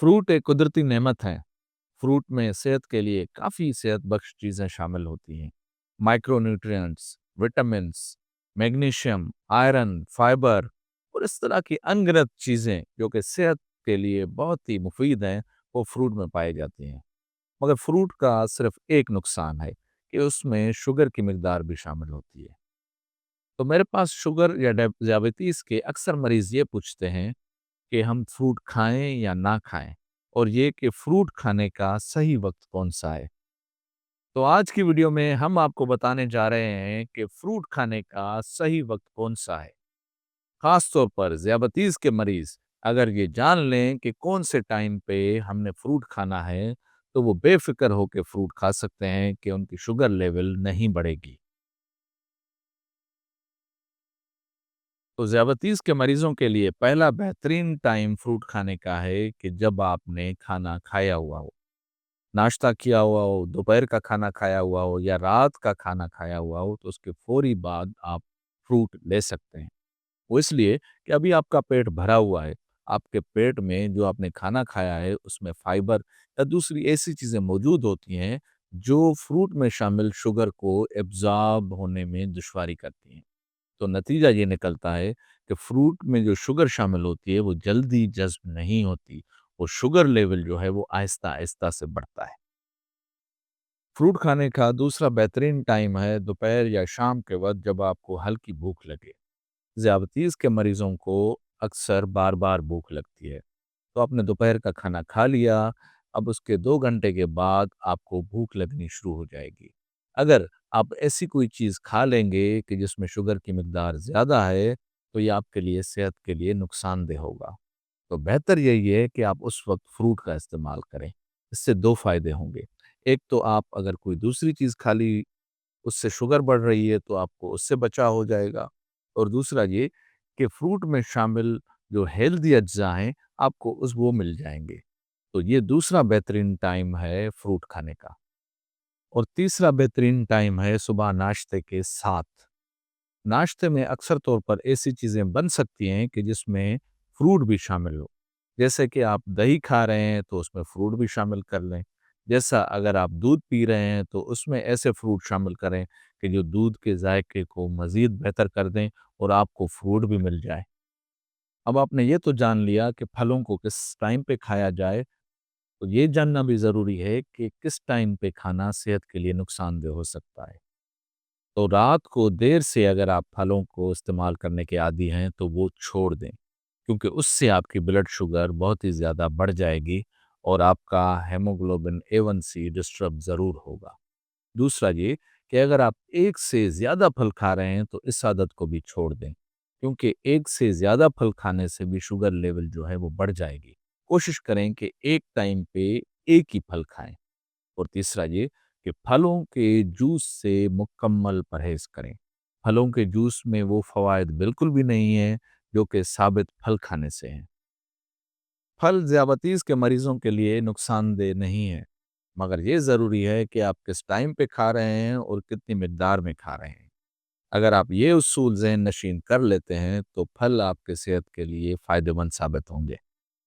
Fruit एक कुदरती नेमत है। फ्रूट में सेहत के लिए काफ़ी सेहत बख्श चीज़ें शामिल होती हैं। Micronutrients, vitamins, magnesium, iron, fibre और इस तरह की अनगिनत चीज़ें जो कि सेहत के लिए बहुत ही मुफीद हैं, वो फ्रूट में पाई जाती हैं। मगर फ्रूट का सिर्फ एक नुकसान है कि उसमें शुगर की मिकदार भी शामिल होती है। तो मेरे पास शुगर या डायबिटीज़ के अक्सर मरीज़ ये पूछते हैं कि हम फ्रूट खाएं या ना खाएं, और ये कि फ्रूट खाने का सही वक्त कौन सा है। तो आज की वीडियो में हम आपको बताने जा रहे हैं कि फ्रूट खाने का सही वक्त कौन सा है। खास तौर पर ज़ियादतीज़ के मरीज अगर ये जान लें कि कौन से टाइम पे हमने फ्रूट खाना है, तो वो बेफिक्र होकर फ्रूट खा सकते हैं कि उनकी शुगर लेवल नहीं बढ़ेगी। तो ज़ियादतीज़ के मरीजों के लिए पहला बेहतरीन टाइम फ्रूट खाने का है कि जब आपने खाना खाया हुआ हो, नाश्ता किया हुआ हो, दोपहर का खाना खाया हुआ हो या रात का खाना खाया हुआ हो, तो उसके फ़ौरी बाद आप फ्रूट ले सकते हैं। वो इसलिए कि अभी आपका पेट भरा हुआ है, आपके पेट में जो आपने खाना खाया है, उसमें फाइबर या दूसरी ऐसी चीज़ें मौजूद होती हैं, जो फ्रूट में शामिल शुगर को एब्ज़ॉर्ब होने में दुश्वारी करती हैं। तो नतीजा ये निकलता है कि फ्रूट में जो शुगर शामिल होती है, वो जल्दी जज़्ब नहीं होती। वो शुगर लेवल जो है, वो आहिस्ता-आहिस्ता से बढ़ता है। फ्रूट खाने का दूसरा बेहतरीन टाइम है दोपहर या शाम के वक़्त जब आपको हल्की भूख लगे। ज़ियादतीज़ के मरीज़ों को अक्सर बार-बार भूख लगती है। तो आपने दोपहर का खाना खा लिया, अब उसके 2 घंटे के बाद आपको भूख लगनी शुरू हो जाएगी। अगर आप ऐसी कोई चीज़ खा लेंगे कि जिसमें शुगर की मिकदार ज़्यादा है, तो ये आपके लिए सेहत के लिए नुकसानदेह होगा। तो बेहतर यही है कि आप उस वक़्त फ्रूट का इस्तेमाल करें। इससे 2 फ़ायदे होंगे। एक तो आप अगर कोई दूसरी चीज़ खा ली, उससे शुगर बढ़ रही है, तो आपको उससे बचाव हो जाएगा। और दूसरा ये कि फ्रूट में शामिल जो हेल्दी अज्जा हैं, आपको वो मिल जाएँगे। तो ये दूसरा बेहतरीन टाइम है फ्रूट खाने का। और तीसरा बेहतरीन टाइम है सुबह नाश्ते के साथ। नाश्ते में अक्सर तौर पर ऐसी चीज़ें बन सकती हैं कि जिसमें फ्रूट भी शामिल हो। जैसे कि आप दही खा रहे हैं, तो उसमें फ्रूट भी शामिल कर लें। जैसा अगर आप दूध पी रहे हैं, तो उसमें ऐसे फ्रूट शामिल करें कि जो दूध के जायके को मज़ीद बेहतर कर दें और आपको फ्रूट भी मिल जाए। अब आपने ये तो जान लिया कि फलों को किस टाइम पे खाया जाए, तो ये जानना भी ज़रूरी है कि किस टाइम पे खाना सेहत के लिए नुकसानदेह हो सकता है। तो रात को देर से अगर आप फलों को इस्तेमाल करने के आदी हैं, तो वो छोड़ दें, क्योंकि उससे आपकी ब्लड शुगर बहुत ही ज़्यादा बढ़ जाएगी और आपका हेमोग्लोबिन A1C डिस्टर्ब ज़रूर होगा। दूसरा ये कि अगर आप एक से ज़्यादा फल खा रहे हैं, तो इस आदत को भी छोड़ दें, क्योंकि एक से ज़्यादा फल खाने से भी शुगर लेवल जो है वो बढ़ जाएगी। कोशिश करें कि एक टाइम पे एक ही फल खाएं। और तीसरा ये कि फलों के जूस से मुकम्मल परहेज़ करें। फलों के जूस में वो फ़वाइद बिल्कुल भी नहीं हैं, जो कि साबित फल खाने से हैं। फल ज़ियादतीज़ के मरीज़ों के लिए नुकसानदेह नहीं है, मगर ये ज़रूरी है कि आप किस टाइम पे खा रहे हैं और कितनी मिकदार में खा रहे हैं। अगर आप ये उसूल ज़हन नशीन कर लेते हैं, तो फल आपके सेहत के लिए फ़ायदेमंद साबित होंगे।